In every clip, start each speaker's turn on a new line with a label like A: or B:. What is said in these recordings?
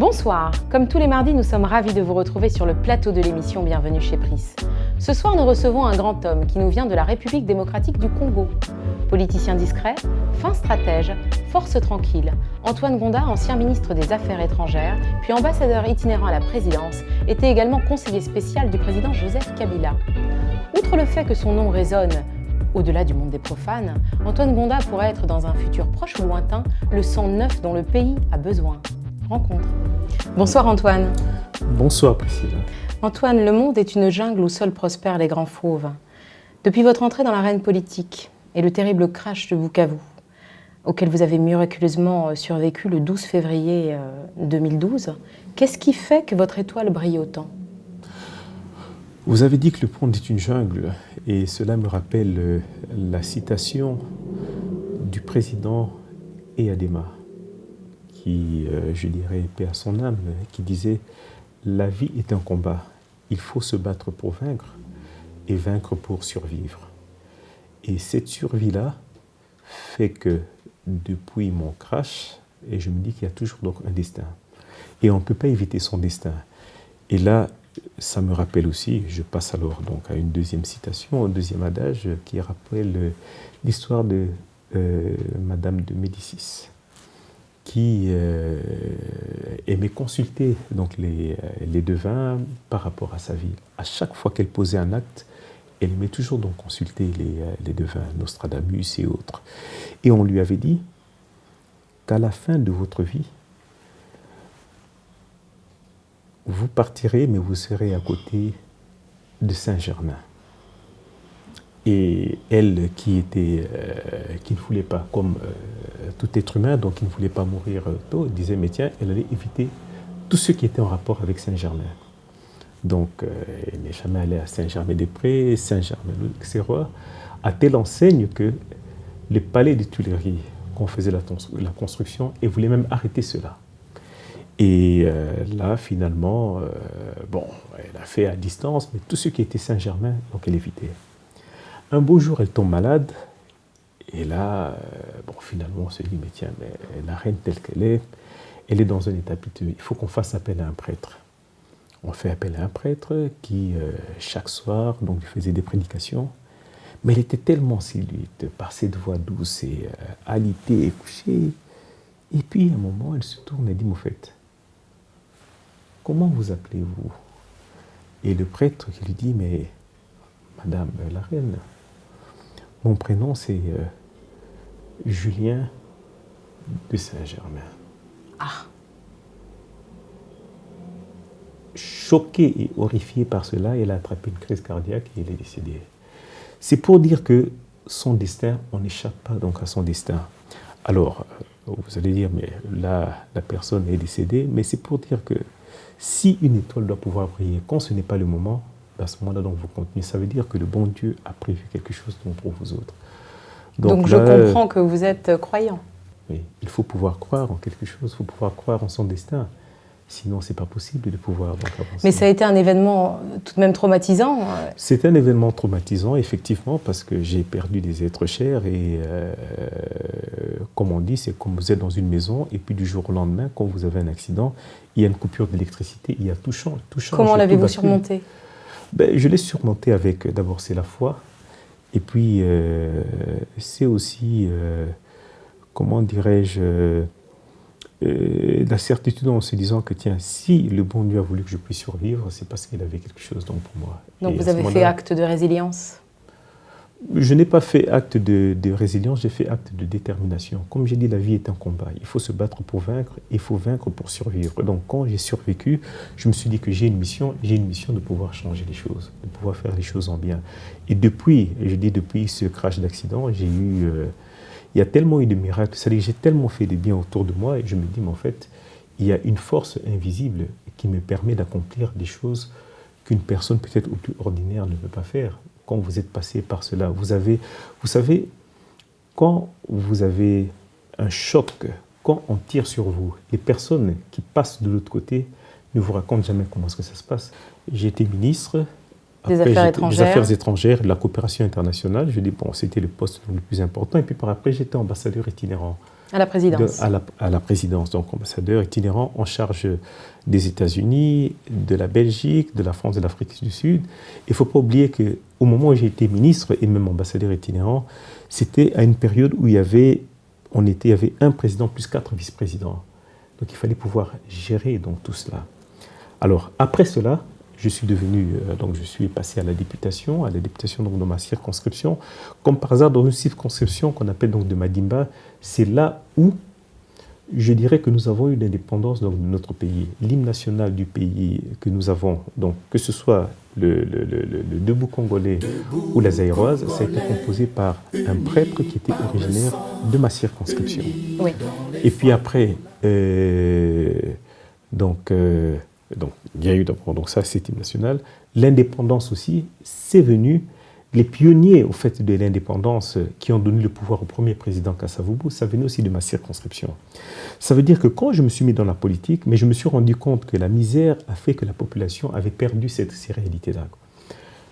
A: Bonsoir, comme tous les mardis, nous sommes ravis de vous retrouver sur le plateau de l'émission Bienvenue chez Pris. Ce soir, nous recevons un grand homme qui nous vient de la République démocratique du Congo. Politicien discret, fin stratège, force tranquille, Antoine Gonda, ancien ministre des Affaires étrangères, puis ambassadeur itinérant à la présidence, était également conseiller spécial du président Joseph Kabila. Outre le fait que son nom résonne au-delà du monde des profanes, Antoine Gonda pourrait être dans un futur proche ou lointain le sang neuf dont le pays a besoin. Rencontre. Bonsoir Antoine.
B: Bonsoir Priscilla.
A: Antoine, le monde est une jungle où seuls prospèrent les grands fauves. Depuis votre entrée dans l'arène politique et le terrible crash de Bukavu, auquel vous avez miraculeusement survécu le 12 février 2012, qu'est-ce qui fait que votre étoile brille autant ?
B: Vous avez dit que le monde est une jungle, et cela me rappelle la citation du président Eyadema, qui, je dirais, paix à son âme, qui disait « La vie est un combat, il faut se battre pour vaincre et vaincre pour survivre ». Et cette survie-là fait que depuis mon crash, et je me dis qu'il y a toujours donc un destin. Et on ne peut pas éviter son destin. Et là, ça me rappelle aussi, je passe alors donc à une deuxième citation, un deuxième adage qui rappelle l'histoire de Madame de Médicis, qui aimait consulter donc les devins par rapport à sa vie. À chaque fois qu'elle posait un acte, elle aimait toujours donc consulter les devins, Nostradamus et autres. Et on lui avait dit qu'à la fin de votre vie, vous partirez, mais vous serez à côté de Saint-Germain. Et elle, qui ne voulait pas, comme tout être humain, donc qui ne voulait pas mourir tôt, disait, mais tiens, elle allait éviter tout ce qui était en rapport avec Saint-Germain. Donc, elle n'est jamais allée à Saint-Germain-des-Prés, Saint-Germain-l'Auxerrois, à telle enseigne que le palais des Tuileries, qu'on faisait la construction, elle voulait même arrêter cela. Et là, finalement, elle a fait à distance, mais tout ce qui était Saint-Germain, donc elle évitait. Un beau jour, elle tombe malade, et là, finalement, on se dit, mais tiens, mais la reine telle qu'elle elle est dans un état piteux. Il faut qu'on fasse appel à un prêtre. On fait appel à un prêtre qui, chaque soir, donc, lui faisait des prédications, mais elle était tellement séduite par cette voix douce et alitée et couchée. Et puis, à un moment, elle se tourne et dit, au fait, comment vous appelez-vous ? Et le prêtre qui lui dit, mais Madame la reine, mon prénom c'est Julien de Saint-Germain.
A: Ah.
B: Choquée et horrifiée par cela, elle a attrapé une crise cardiaque et elle est décédée. C'est pour dire que son destin, on n'échappe pas donc à son destin. Alors, vous allez dire, mais là, la personne est décédée, mais c'est pour dire que si une étoile doit pouvoir briller, quand ce n'est pas le moment, à ce moment-là, donc vous continuez. Ça veut dire que le bon Dieu a prévu quelque chose pour vous autres.
A: Donc je comprends que vous êtes croyant.
B: Oui, il faut pouvoir croire en quelque chose, il faut pouvoir croire en son destin. Sinon, ce n'est pas possible de pouvoir donc avancer.
A: Mais ça a été un événement tout de même traumatisant.
B: C'est un événement traumatisant, effectivement, parce que j'ai perdu des êtres chers et, comme on dit, c'est comme vous êtes dans une maison et puis du jour au lendemain, quand vous avez un accident, il y a une coupure d'électricité, il y a tout change.
A: Comment l'avez-vous surmonté ?
B: Je l'ai surmonté avec, d'abord, c'est la foi. Et puis, c'est aussi, comment dirais-je, la certitude en se disant que, tiens, si le bon Dieu a voulu que je puisse survivre, c'est parce qu'il avait quelque chose donc, pour moi.
A: Donc, vous avez fait acte de résilience ?
B: Je n'ai pas fait acte de résilience, j'ai fait acte de détermination. Comme j'ai dit, la vie est un combat. Il faut se battre pour vaincre, il faut vaincre pour survivre. Donc, quand j'ai survécu, je me suis dit que j'ai une mission de pouvoir changer les choses, de pouvoir faire les choses en bien. Et depuis ce crash d'accident, il y a tellement eu de miracles, c'est-à-dire que j'ai tellement fait de bien autour de moi, et je me dis, mais en fait, il y a une force invisible qui me permet d'accomplir des choses qu'une personne peut-être au plus ordinaire ne peut pas faire. Quand vous êtes passé par cela, vous savez, quand vous avez un choc, quand on tire sur vous, les personnes qui passent de l'autre côté ne vous racontent jamais comment est-ce que ça se passe. J'ai été ministre
A: Des affaires
B: étrangères, de la coopération internationale. Je dis, bon, c'était le poste le plus important. Et puis par après, j'étais ambassadeur itinérant.
A: À la présidence.
B: À la présidence, donc ambassadeur itinérant en charge des États-Unis, de la Belgique, de la France, de l'Afrique du Sud. Il ne faut pas oublier qu'au moment où j'ai été ministre et même ambassadeur itinérant, c'était à une période où il y avait un président plus 4 vice-présidents. Donc il fallait pouvoir gérer donc, tout cela. Alors après cela, je suis passé à la députation donc, dans ma circonscription. Comme par hasard, dans une circonscription qu'on appelle donc de Madimba, c'est là où je dirais que nous avons eu l'indépendance donc, de notre pays. L'hymne national du pays que nous avons, donc, que ce soit le debout congolais ou la zaïroise, ça a été composé par un prêtre qui était originaire de ma circonscription.
A: Oui.
B: Et puis après, il y a eu donc ça, c'est l'hymne national. L'indépendance aussi, c'est venu. Les pionniers au fait de l'indépendance qui ont donné le pouvoir au premier président Kasavubu, ça venait aussi de ma circonscription. Ça veut dire que quand je me suis mis dans la politique, mais je me suis rendu compte que la misère a fait que la population avait perdu ces réalités-là.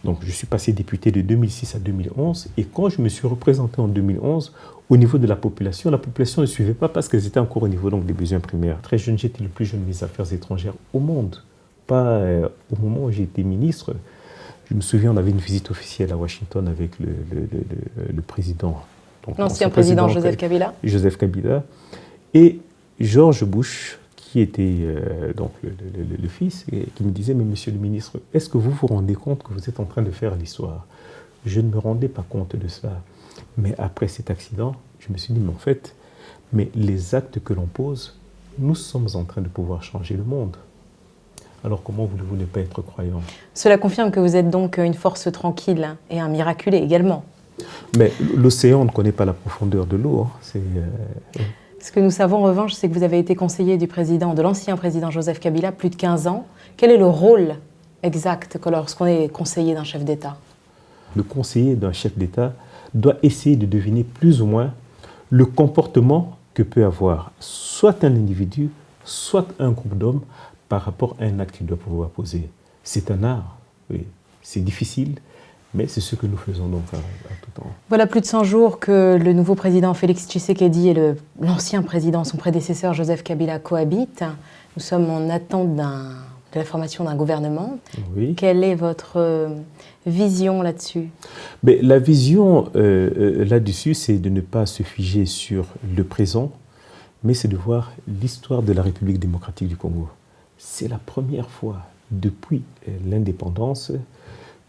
B: Donc je suis passé député de 2006 à 2011 et quand je me suis représenté en 2011, au niveau de la population ne suivait pas parce qu'elles étaient encore au niveau donc, des besoins primaires. Très jeune, j'étais le plus jeune des affaires étrangères au monde. Pas au moment où j'ai été ministre. Je me souviens, on avait une visite officielle à Washington avec le président.
A: L'ancien président Joseph Kabila.
B: Joseph Kabila. Et George Bush, qui était donc le fils, et qui me disait, mais monsieur le ministre, est-ce que vous vous rendez compte que vous êtes en train de faire l'histoire? Je ne me rendais pas compte de cela. Mais après cet accident, je me suis dit, mais en fait, les actes que l'on pose, nous sommes en train de pouvoir changer le monde. Alors comment voulez-vous ne pas être croyant?
A: Cela confirme que vous êtes donc une force tranquille et un miraculé également.
B: Mais l'océan ne connaît pas la profondeur de l'eau. Hein.
A: Ce que nous savons en revanche, c'est que vous avez été conseiller de l'ancien président Joseph Kabila plus de 15 ans. Quel est le rôle exact lorsqu'on est conseiller d'un chef d'État?
B: Le conseiller d'un chef d'État doit essayer de deviner plus ou moins le comportement que peut avoir soit un individu, soit un groupe d'hommes par rapport à un acte qu'il doit pouvoir poser. C'est un art, oui. C'est difficile, mais c'est ce que nous faisons donc à tout temps.
A: Voilà plus de 100 jours que le nouveau président Félix Tshisekedi et l'ancien président, son prédécesseur Joseph Kabila, cohabitent. Nous sommes en attente de la formation d'un gouvernement.
B: Oui.
A: Quelle est votre vision là-dessus?
B: Mais la vision là-dessus, c'est de ne pas se figer sur le présent, mais c'est de voir l'histoire de la République démocratique du Congo. C'est la première fois depuis l'indépendance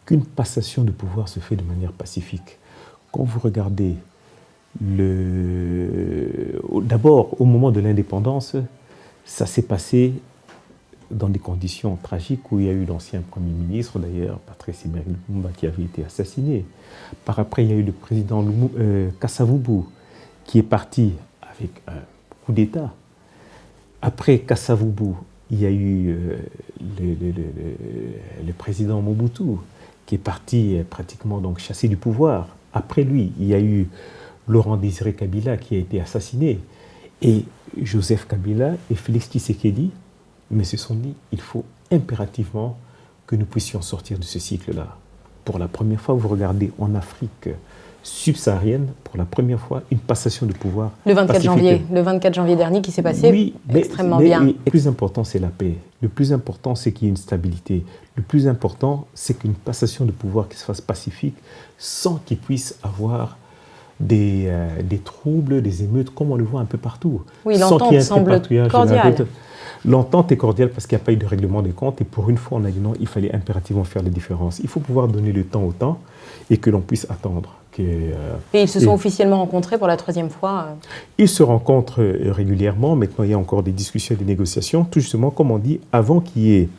B: qu'une passation de pouvoir se fait de manière pacifique. Quand vous regardez, d'abord au moment de l'indépendance, ça s'est passé dans des conditions tragiques où il y a eu l'ancien Premier ministre, d'ailleurs, Patrice Emery Lumumba, qui avait été assassiné. Par après, il y a eu le président Kasavubu, qui est parti avec un coup d'État. Après Kasavubu, il y a eu le président Mobutu, qui est parti pratiquement donc, chassé du pouvoir. Après lui, il y a eu Laurent Désiré Kabila, qui a été assassiné. Et Joseph Kabila et Félix Tshisekedi, mais se sont dit, il faut impérativement que nous puissions sortir de ce cycle-là. Pour la première fois, vous regardez en Afrique subsaharienne, pour la première fois, une passation de pouvoir
A: le 24 janvier dernier qui s'est passé extrêmement bien.
B: Le plus important, c'est la paix. Le plus important, c'est qu'il y ait une stabilité. Le plus important, c'est qu'une passation de pouvoir qui se fasse pacifique, sans qu'il puisse avoir des troubles, des émeutes, comme on le voit un peu partout.
A: Oui, l'entente semble cordiale.
B: L'entente est cordiale parce qu'il n'y a pas eu de règlement des comptes. Et pour une fois, on a dit non, il fallait impérativement faire les différences. Il faut pouvoir donner le temps au temps et que l'on puisse attendre.
A: Et ils se sont officiellement rencontrés pour la 3e fois
B: Ils se rencontrent régulièrement. Maintenant, il y a encore des discussions et des négociations. Tout justement, comme on dit, avant qu'il y ait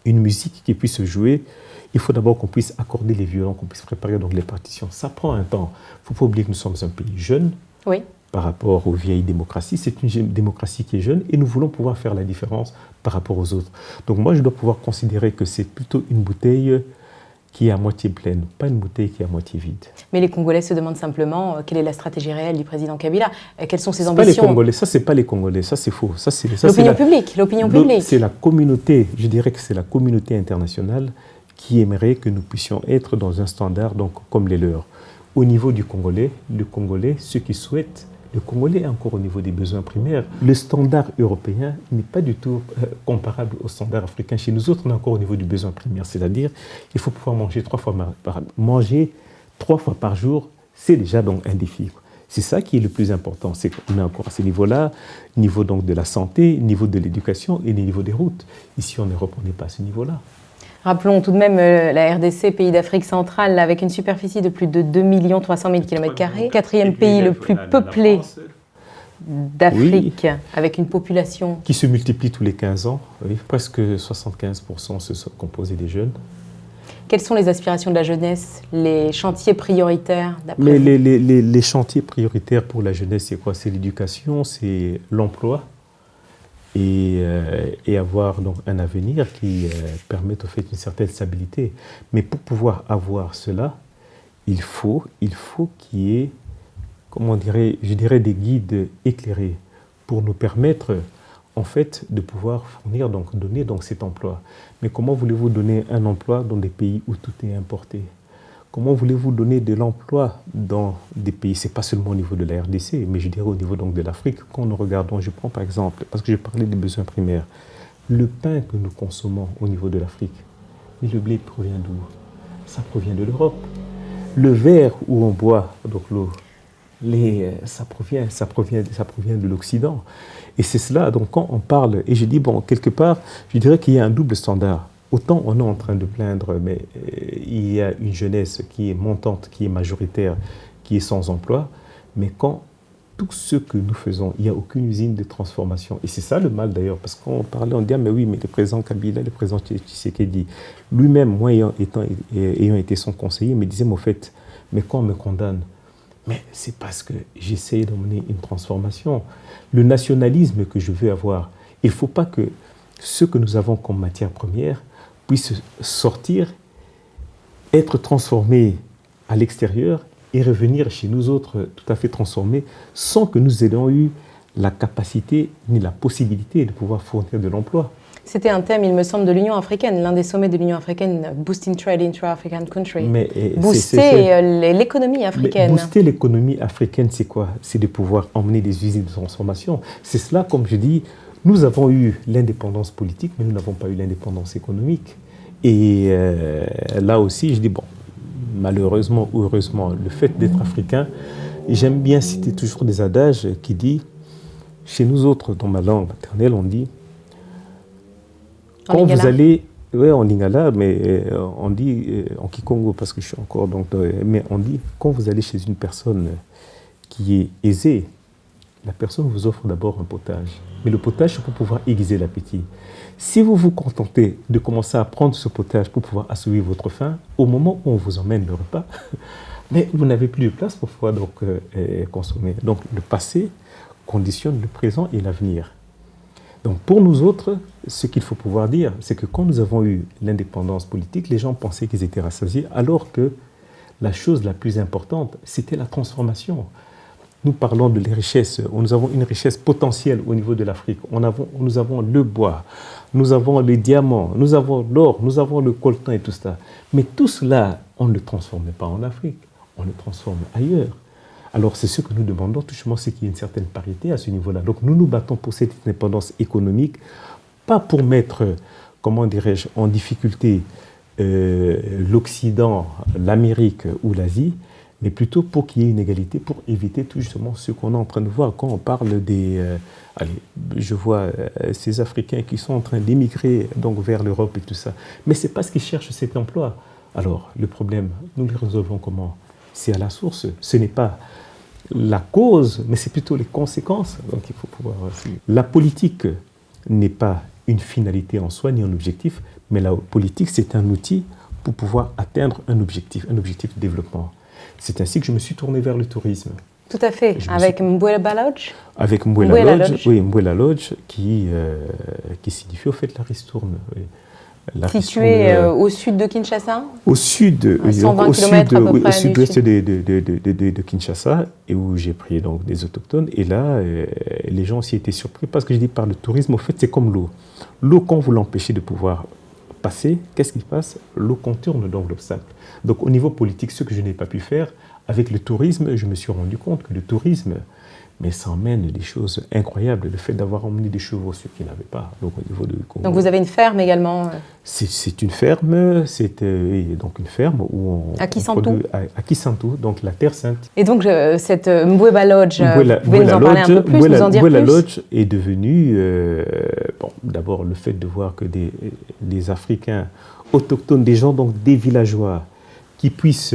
B: une musique qui puisse se jouer, il faut d'abord qu'on puisse accorder les violons, qu'on puisse préparer donc les partitions. Ça prend un temps. Il ne faut pas oublier que nous sommes un pays jeune.
A: Oui.
B: Par rapport aux vieilles démocraties. C'est une démocratie qui est jeune et nous voulons pouvoir faire la différence par rapport aux autres. Donc moi, je dois pouvoir considérer que c'est plutôt une bouteille qui est à moitié pleine, pas une bouteille qui est à moitié vide.
A: Mais les Congolais se demandent simplement quelle est la stratégie réelle du président Kabila, quelles sont ses
B: Pas
A: ambitions.
B: les Congolais, ça c'est pas les Congolais, ça c'est faux.
A: L'opinion publique.
B: C'est la communauté, je dirais que c'est la communauté internationale qui aimeraient que nous puissions être dans un standard donc, comme les leurs. Au niveau du Congolais, ceux qui souhaitent, le Congolais est encore au niveau des besoins primaires. Le standard européen n'est pas du tout comparable au standard africain. Chez nous autres, on est encore au niveau du besoin primaire, c'est-à-dire qu'il faut pouvoir manger 3 fois par jour, c'est déjà donc un défi. C'est ça qui est le plus important, c'est qu'on est encore à ce niveau-là, niveau donc de la santé, niveau de l'éducation et niveau des routes. Ici en Europe, on n'est pas à ce niveau-là.
A: Rappelons tout de même la RDC, pays d'Afrique centrale, avec une superficie de plus de 2 300 000 km², quatrième pays le plus peuplé d'Afrique, oui, avec une population
B: qui se multiplie tous les 15 ans. Oui, presque 75% se sont composés des jeunes.
A: Quelles sont les aspirations de la jeunesse, les chantiers prioritaires d'après
B: vous? Les chantiers prioritaires pour la jeunesse, c'est quoi? C'est l'éducation, c'est l'emploi et avoir donc un avenir qui permette au fait une certaine stabilité. Mais pour pouvoir avoir cela, il faut qu'il y ait, je dirais des guides éclairés pour nous permettre en fait, de pouvoir fournir, donner cet emploi. Mais comment voulez-vous donner un emploi dans des pays où tout est importé? Comment voulez-vous donner de l'emploi dans des pays, c'est pas seulement au niveau de la RDC, mais je dirais au niveau de l'Afrique. Quand nous regardons, je prends par exemple, parce que je parlais des besoins primaires, le pain que nous consommons au niveau de l'Afrique, mais le blé provient d'où? Ça provient de l'Europe. Le verre où on boit, donc l'eau, ça provient de l'Occident. Et c'est cela, donc quand on parle, et je dis, bon, quelque part, je dirais qu'il y a un double standard. Autant on est en train de plaindre, mais il y a une jeunesse qui est montante, qui est majoritaire, qui est sans emploi, mais quand tout ce que nous faisons, il n'y a aucune usine de transformation. Et c'est ça le mal d'ailleurs, parce qu'on parlait, on dit, mais oui, mais le président Kabila, le président Tshisekedi, lui-même, moi ayant été son conseiller, me disait, mais au fait, mais quand on me condamne, mais c'est parce que j'essaie d'emmener une transformation. Le nationalisme que je veux avoir, il ne faut pas que ce que nous avons comme matière première puisse sortir, être transformé à l'extérieur et revenir chez nous autres tout à fait transformés sans que nous ayons eu la capacité ni la possibilité de pouvoir fournir de l'emploi.
A: C'était un thème, il me semble, de l'Union africaine, l'un des sommets de l'Union africaine, Boosting Trade Intra-African Country. Booster l'économie africaine.
B: Mais booster l'économie africaine, c'est quoi? C'est de pouvoir emmener des usines de transformation. C'est cela, comme je dis, nous avons eu l'indépendance politique, mais nous n'avons pas eu l'indépendance économique. Et là aussi, je dis, bon, malheureusement ou heureusement, le fait d'être africain, j'aime bien citer toujours des adages qui disent, chez nous autres, dans ma langue maternelle, on dit, quand vous allez, oui, en lingala, mais on dit en kikongo parce que je suis encore mais on dit quand vous allez chez une personne qui est aisée, la personne vous offre d'abord un potage. Mais le potage, c'est pour pouvoir aiguiser l'appétit. Si vous vous contentez de commencer à prendre ce potage pour pouvoir assouvir votre faim, au moment où on vous emmène le repas, mais vous n'avez plus de place pour pouvoir consommer. Donc le passé conditionne le présent et l'avenir. Donc pour nous autres, ce qu'il faut pouvoir dire, c'est que quand nous avons eu l'indépendance politique, les gens pensaient qu'ils étaient rassasiés, alors que la chose la plus importante, c'était la transformation. Nous parlons de les richesses, nous avons une richesse potentielle au niveau de l'Afrique. Nous avons le bois, nous avons les diamants, nous avons l'or, nous avons le coltan et tout ça. Mais tout cela, on ne le transforme pas en Afrique, on le transforme ailleurs. Alors c'est ce que nous demandons, tout simplement, c'est qu'il y ait une certaine parité à ce niveau-là. Donc nous nous battons pour cette indépendance économique, pas pour mettre, en difficulté l'Occident, l'Amérique ou l'Asie, mais plutôt pour qu'il y ait une égalité, pour éviter tout justement ce qu'on est en train de voir quand on parle des... je vois ces Africains qui sont en train d'émigrer vers l'Europe et tout ça. Mais ce n'est pas ce qu'ils cherchent, cet emploi. Alors le problème, nous le résolvons comment? C'est à la source, ce n'est pas la cause, mais c'est plutôt les conséquences. Donc il faut pouvoir... La politique n'est pas une finalité en soi, ni un objectif, mais la politique, c'est un outil pour pouvoir atteindre un objectif de développement. C'est ainsi que je me suis tourné vers le tourisme.
A: Tout à fait, avec Mbuela Lodge.
B: Avec Mbuela Lodge, oui, Mbuela Lodge, qui signifie au fait la ristourne. Oui.
A: Situé au sud de Kinshasa?
B: Au sud,
A: à 120 km à peu près,
B: au sud-ouest de Kinshasa, et où j'ai pris donc des autochtones. Et là, les gens aussi étaient surpris parce que je dis par le tourisme, au fait, c'est comme l'eau. L'eau, quand vous l'empêchez de pouvoir passer, qu'est-ce qui se passe? L'eau contourne donc l'obstacle. Donc au niveau politique, ce que je n'ai pas pu faire, avec le tourisme, je me suis rendu compte que le tourisme, mais ça emmène des choses incroyables. Le fait d'avoir emmené des chevaux, ceux qui n'avaient pas, donc au niveau de Congo.
A: Donc vous avez une ferme également
B: C'est une ferme, donc une ferme où
A: à Kisantu.
B: À Kisantu, donc la Terre Sainte.
A: Et donc cette Mbouéba Lodge, vous pouvez nous en parler un peu plus, nous en dire
B: Mbouéba
A: plus?
B: Lodge est devenue, d'abord le fait de voir que des Africains autochtones, des gens, donc des villageois, qui puissent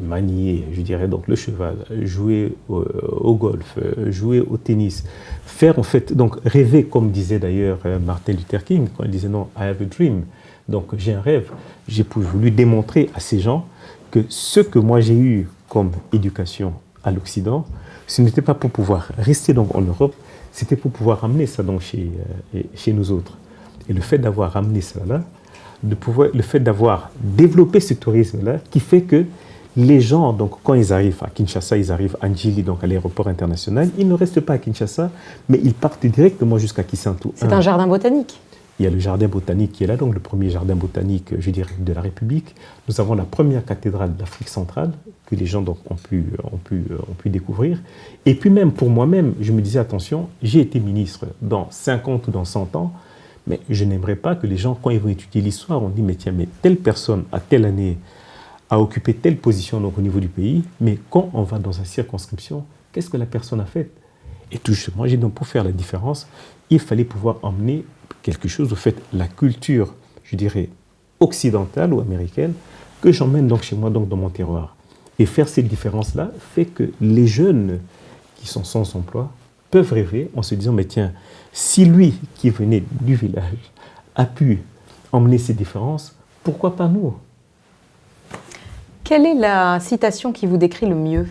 B: manier, je dirais, donc le cheval, jouer au golf, jouer au tennis, faire en fait, donc rêver, comme disait d'ailleurs Martin Luther King, quand il disait non, I have a dream, donc j'ai un rêve. J'ai voulu démontrer à ces gens que ce que moi j'ai eu comme éducation à l'Occident, ce n'était pas pour pouvoir rester donc en Europe, c'était pour pouvoir amener ça donc chez nous autres. Et le fait d'avoir amené ça là, le fait d'avoir développé ce tourisme-là, qui fait que les gens, donc, quand ils arrivent à Kinshasa, ils arrivent à Njili, donc à l'aéroport international, ils ne restent pas à Kinshasa, mais ils partent directement jusqu'à Kisantu.
A: C'est un jardin botanique.
B: Il y a le jardin botanique qui est là, donc le premier jardin botanique, je dirais, de la République. Nous avons la première cathédrale d'Afrique centrale que les gens donc, ont pu découvrir. Et puis même pour moi-même, je me disais, attention, j'ai été ministre dans 50 ou dans 100 ans, mais je n'aimerais pas que les gens, quand ils vont étudier l'histoire, on dit, mais tiens, mais telle personne, à telle année, a occupé telle position donc, au niveau du pays, mais quand on va dans une circonscription, qu'est-ce que la personne a fait? Et tout justement, j'ai donc pour faire la différence, il fallait pouvoir emmener quelque chose, au fait, la culture, je dirais, occidentale ou américaine, que j'emmène donc chez moi, donc dans mon terroir. Et faire cette différence-là fait que les jeunes qui sont sans emploi peuvent rêver en se disant, mais tiens, si lui qui venait du village a pu emmener ces différences, pourquoi pas nous?
A: Quelle est la citation qui vous décrit le mieux?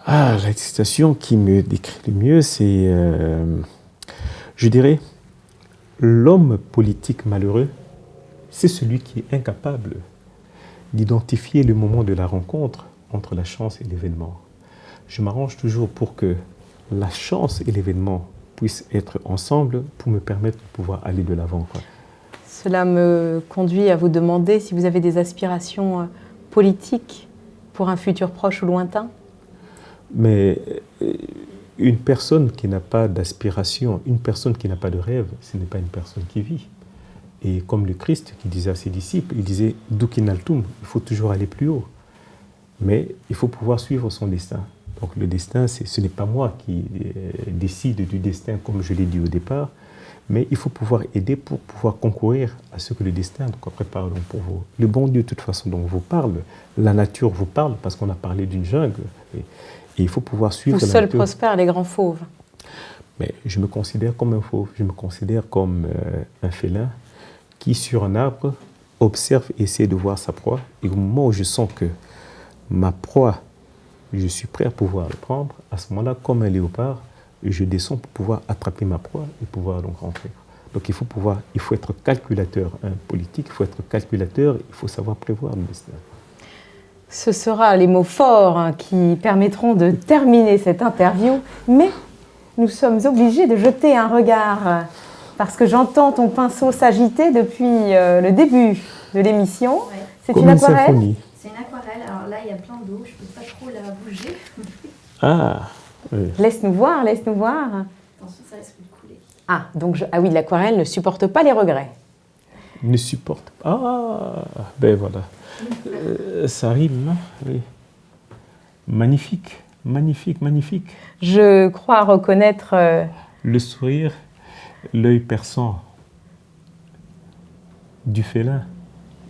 B: Ah, la citation qui me décrit le mieux, c'est, je dirais, l'homme politique malheureux, c'est celui qui est incapable d'identifier le moment de la rencontre entre la chance et l'événement. Je m'arrange toujours pour que la chance et l'événement puissent être ensemble pour me permettre de pouvoir aller de l'avant.
A: Cela me conduit à vous demander si vous avez des aspirations politiques pour un futur proche ou lointain.
B: Mais une personne qui n'a pas d'aspiration, une personne qui n'a pas de rêve, ce n'est pas une personne qui vit. Et comme le Christ qui disait à ses disciples, il disait « Dukinaltum », il faut toujours aller plus haut. Mais il faut pouvoir suivre son destin. Donc le destin, ce n'est pas moi qui décide du destin comme je l'ai dit au départ, mais il faut pouvoir aider pour pouvoir concourir à ce que le destin prépare pour vous. Le bon Dieu, de toute façon, donc, vous parle, la nature vous parle, parce qu'on a parlé d'une jungle, et il faut pouvoir suivre
A: la nature. Où seuls prospèrent les grands fauves.
B: Mais je me considère comme un fauve, je me considère comme un félin qui, sur un arbre, observe et essaie de voir sa proie. Et au moment où je sens que ma proie, je suis prêt à pouvoir le prendre, à ce moment-là, comme un léopard, je descends pour pouvoir attraper ma proie et pouvoir donc rentrer. Donc il faut être calculateur politique, il faut être calculateur, il faut savoir prévoir le destin.
A: Ce sera les mots forts qui permettront de terminer cette interview, mais nous sommes obligés de jeter un regard, parce que j'entends ton pinceau s'agiter depuis le début de l'émission. Ouais. C'est une aquarelle?
C: C'est une aquarelle, alors là il y a plein d'eau, je ne peux pas trop la bouger.
B: Ah oui.
A: Laisse-nous voir, laisse-nous voir.
C: Attention, ça risque de couler.
A: Ah, donc ah oui, l'aquarelle ne supporte pas les regrets.
B: Ne supporte pas. Ah, ben voilà. Ça rime, oui. Magnifique, magnifique, magnifique.
A: Je crois reconnaître...
B: Le sourire, l'œil perçant du félin.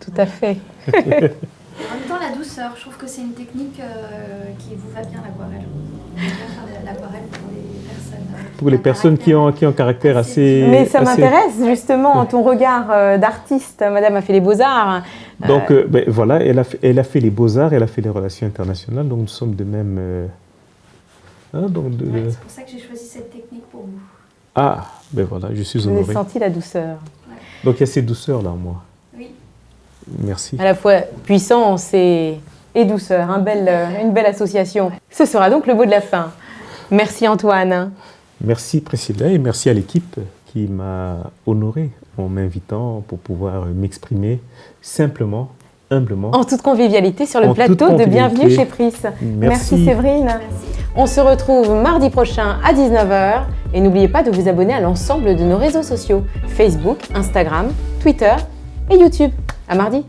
A: Tout à fait.
C: En même temps, la douceur, je trouve que c'est une technique qui vous va bien, l'aquarelle. L'aquarelle pour les personnes
B: qui ont un caractère assez...
A: Mais ça m'intéresse, justement, ton regard d'artiste. Madame a fait les beaux-arts.
B: Donc, ben, voilà, elle a fait les beaux-arts, elle a fait les relations internationales, donc nous sommes de même...
C: Ouais, c'est pour ça que j'ai choisi cette technique pour vous.
B: Ah, ben voilà, je suis honoré.
A: Vous avez senti la douceur.
B: Ouais. Donc il y a cette douceur là en moi.
C: Oui.
B: Merci.
A: À la fois puissance et douceur, une belle association. Ce sera donc le mot de la fin. Merci Antoine.
B: Merci Priscilla et merci à l'équipe qui m'a honoré en m'invitant pour pouvoir m'exprimer simplement, humblement.
A: En toute convivialité sur le
B: En
A: plateau
B: toute
A: de
B: convivialité.
A: Bienvenue chez Pris. Merci Séverine.
C: Merci.
A: On se retrouve mardi prochain à 19h et n'oubliez pas de vous abonner à l'ensemble de nos réseaux sociaux, Facebook, Instagram, Twitter et YouTube. À mardi.